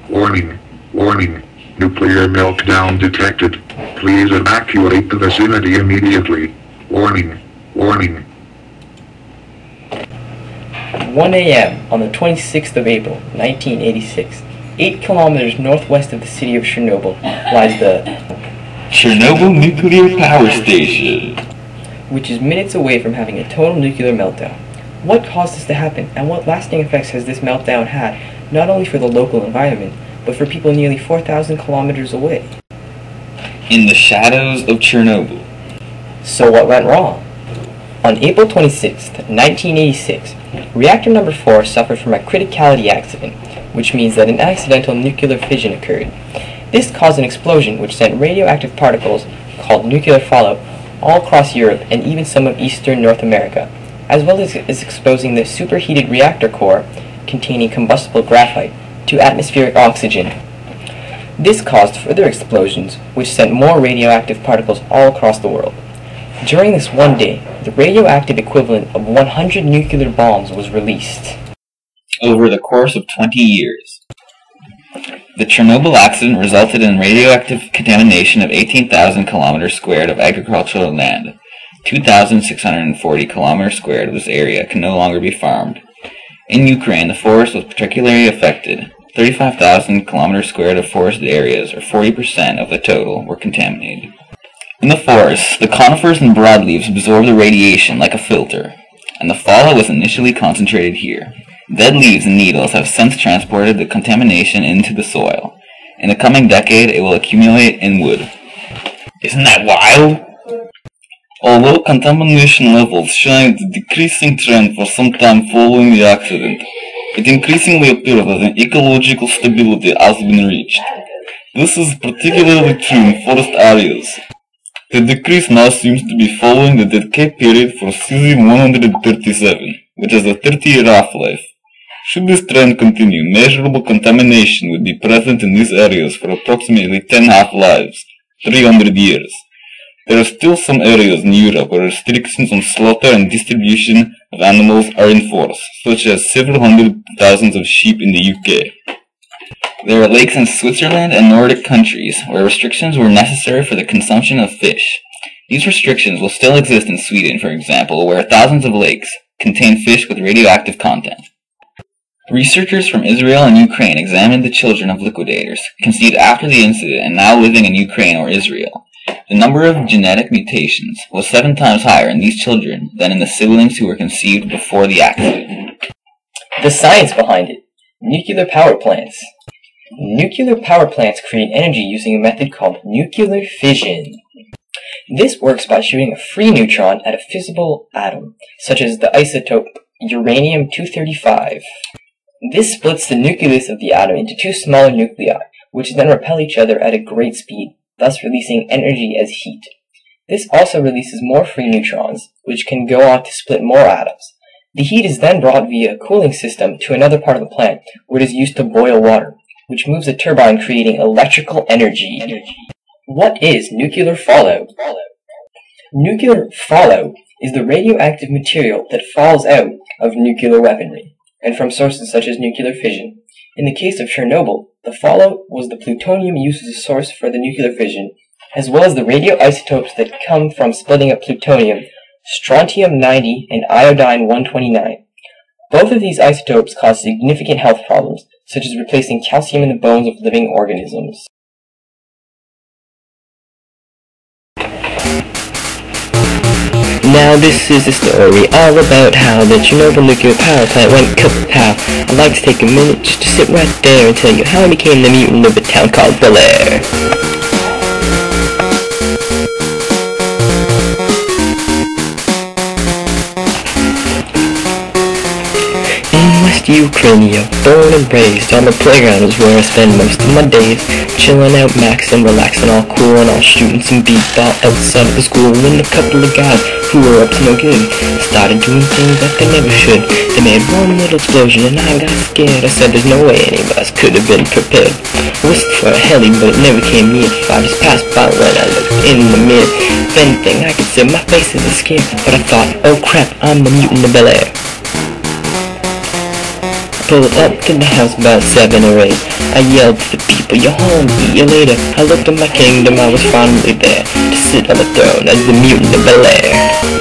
Warning, warning, nuclear meltdown detected. Please evacuate the vicinity immediately. Warning, warning. 1 a.m. on the 26th of April, 1986, 8 kilometers northwest of the city of Chernobyl lies the Chernobyl Nuclear Power Station, which is minutes away from having a total nuclear meltdown. What caused this to happen, and what lasting effects has this meltdown had, not only for the local environment, but for people nearly 4,000 kilometers away? in the shadows of Chernobyl. So what went wrong? On April 26, 1986, reactor number 4 suffered from a criticality accident, which means that an accidental nuclear fission occurred. This caused an explosion which sent radioactive particles, called nuclear fallout, all across Europe and even some of eastern North America, as well as exposing the superheated reactor core, containing combustible graphite, to atmospheric oxygen. This caused further explosions, which sent more radioactive particles all across the world. During this one day, the radioactive equivalent of 100 nuclear bombs was released. Over the course of 20 years. The Chernobyl accident resulted in radioactive contamination of 18,000 kilometers squared of agricultural land. 2,640 kilometers squared of this area can no longer be farmed. In Ukraine, the forest was particularly affected. 35,000 kilometers squared of forested areas, or 40% of the total, were contaminated. In the forests, the conifers and broadleaves absorb the radiation like a filter, and the fallout was initially concentrated here. Dead leaves and needles have since transported the contamination into the soil. In the coming decade, it will accumulate in wood. Isn't that wild? Although contamination levels showed a decreasing trend for some time following the accident, it increasingly appears that an ecological stability has been reached. This is particularly true in forest areas. The decrease now seems to be following the decay period for cesium-137, which has a 30-year half-life. Should this trend continue, measurable contamination would be present in these areas for approximately 10 half-lives, 300 years. There are still some areas in Europe where restrictions on slaughter and distribution of animals are enforced, such as several hundred thousands of sheep in the UK. There are lakes in Switzerland and Nordic countries where restrictions were necessary for the consumption of fish. These restrictions will still exist in Sweden, for example, where thousands of lakes contain fish with radioactive content. Researchers from Israel and Ukraine examined the children of liquidators, conceived after the incident and now living in Ukraine or Israel. The number of genetic mutations was 7 times higher in these children than in the siblings who were conceived before the accident. The science behind it. Nuclear power plants. Nuclear power plants create energy using a method called nuclear fission. This works by shooting a free neutron at a fissile atom, such as the isotope uranium-235. This splits the nucleus of the atom into 2 smaller nuclei, which then repel each other at a great speed, thus releasing energy as heat. This also releases more free neutrons, which can go on to split more atoms. The heat is then brought via a cooling system to another part of the plant, where it is used to boil water, which moves a turbine creating electrical energy. What is nuclear fallout? Nuclear fallout is the radioactive material that falls out of nuclear weaponry, and from sources such as nuclear fission. In the case of Chernobyl, the fallout was the plutonium used as a source for the nuclear fission, as well as the radioisotopes that come from splitting up plutonium, strontium-90 and iodine-129. Both of these isotopes cause significant health problems, such as replacing calcium in the bones of living organisms. Now this is a story all about how the Chernobyl nuclear power plant went kapow. I'd like to take a minute just to sit right there and tell you how I became the mutant of a town called Bel Air. Ukraine, born and raised on the playground is where I spend most of my days, chilling out, maxing, relaxing, all cool and all shooting some b-ball outside of the school. And a couple of guys who were up to no good started doing things that they never should. They made one little explosion and I got scared. I said there's no way any of us could have been prepared. I whistled for a heli but it never came near. I just passed by when I looked in the mirror. If anything I could see my face isn't scared, but I thought, oh crap, I'm the mutant of Bel Air. Pulled up to the house about 7 or 8. I yelled to the people, "You're home, eat you later." I looked at my kingdom, I was finally there, to sit on the throne as the mutant of Bel Air.